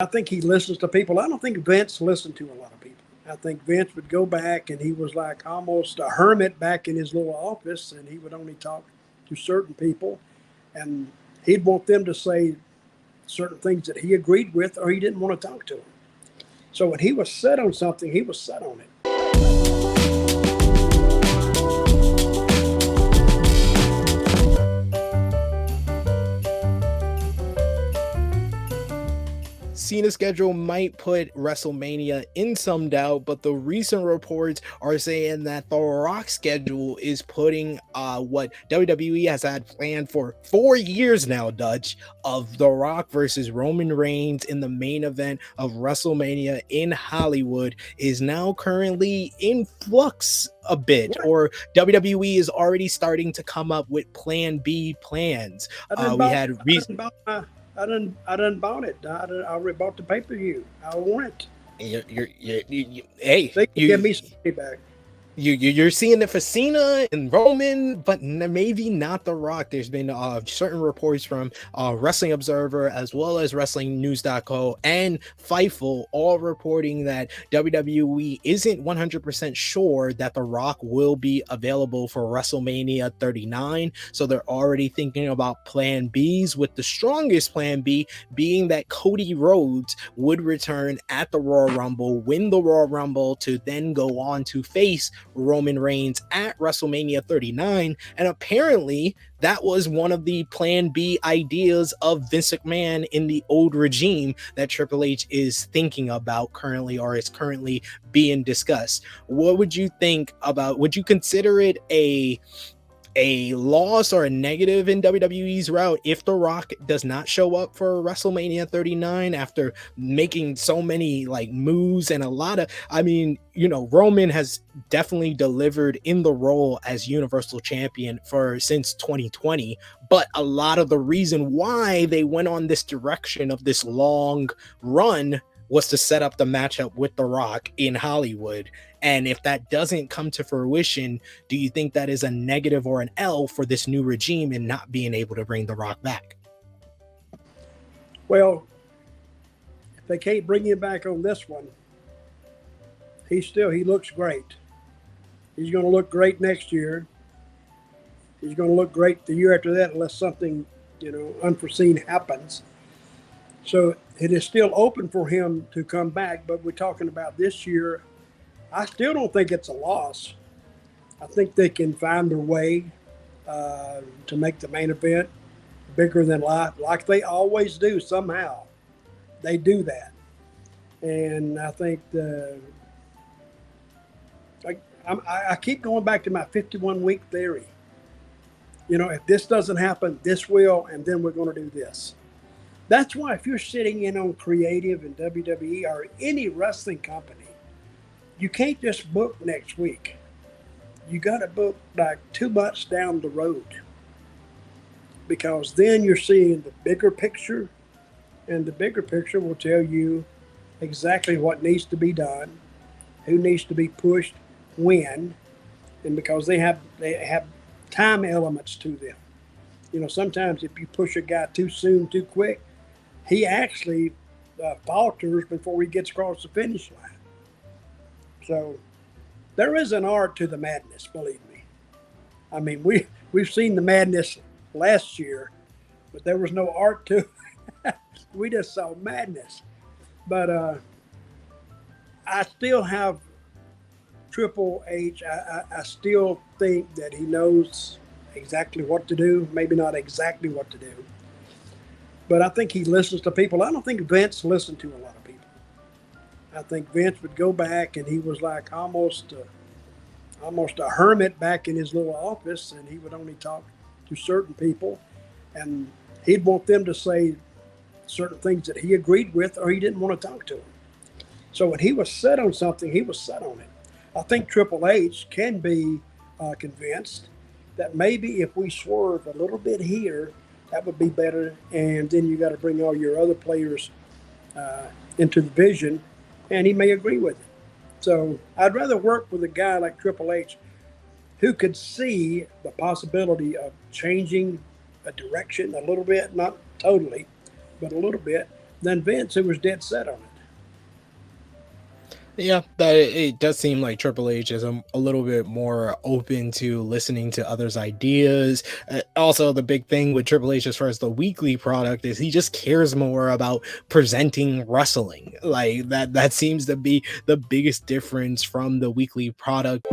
I think he listens to people. I don't think Vince listened to a lot of people. I think Vince would go back and he was like almost a hermit back in his little office, and he would only talk to certain people, and he'd want them to say certain things that he agreed with or he didn't want to talk to them. So when he was set on something, he was set on it. Cena's schedule might put WrestleMania in some doubt, but the recent reports are saying that The Rock's schedule is putting what WWE has had planned for 4 years now, Dutch, of The Rock versus Roman Reigns in the main event of WrestleMania in Hollywood is now currently in flux a bit, or WWE is already starting to come up with Plan B plans. I done bought it. I already bought the pay-per-view. I want it. Hey, they can give me some money back. You're seeing it for Cena and Roman, but maybe not The Rock. There's been certain reports from Wrestling Observer as well as WrestlingNews.co and Fightful all reporting that WWE isn't 100% sure that The Rock will be available for WrestleMania 39. So they're already thinking about Plan Bs, with the strongest Plan B being that Cody Rhodes would return at the Royal Rumble, win the Royal Rumble to then go on to face Roman Reigns at WrestleMania 39. And apparently that was one of the Plan B ideas of Vince McMahon in the old regime that Triple H is thinking about currently, or is currently being discussed. What would you think about, would you consider it a loss or a negative in WWE's route if The Rock does not show up for WrestleMania 39 after making so many moves and a lot of, Roman has definitely delivered in the role as Universal Champion since 2020, but a lot of the reason why they went on this direction of this long run was to set up the matchup with The Rock in Hollywood. And if that doesn't come to fruition, do you think that is a negative or an L for this new regime in not being able to bring The Rock back? Well, if they can't bring him back on this one, he looks great. He's going to look great next year. He's going to look great the year after that, unless something, unforeseen happens. So it is still open for him to come back, but we're talking about this year. I still don't think it's a loss. I think they can find their way to make the main event bigger than life, like they always do somehow. They do that. And I think I keep going back to my 51-week theory. If this doesn't happen, this will, and then we're going to do this. That's why if you're sitting in on creative in WWE or any wrestling company, you can't just book next week. You got to book 2 months down the road, because then you're seeing the bigger picture, and the bigger picture will tell you exactly what needs to be done, who needs to be pushed, when, and because they have time elements to them. Sometimes if you push a guy too soon, too quick, he actually falters before he gets across the finish line. So there is an art to the madness, believe me. I mean, we've seen the madness last year, but there was no art to it. We just saw madness. But I still have Triple H. I still think that he knows exactly what to do, maybe not exactly what to do. But I think he listens to people. I don't think Vince listened to a lot of people. I think Vince would go back and he was like almost a hermit back in his little office, and he would only talk to certain people, and he'd want them to say certain things that he agreed with or he didn't want to talk to them. So when he was set on something, he was set on it. I think Triple H can be convinced that maybe if we swerve a little bit here, that would be better, and then you got to bring all your other players into the vision, and he may agree with it. So I'd rather work with a guy like Triple H who could see the possibility of changing a direction a little bit, not totally, but a little bit, than Vince, who was dead set on it. Yeah, that it does seem like Triple H is a little bit more open to listening to others' ideas. Also, the big thing with Triple H as far as the weekly product is he just cares more about presenting wrestling. Like that seems to be the biggest difference from the weekly product.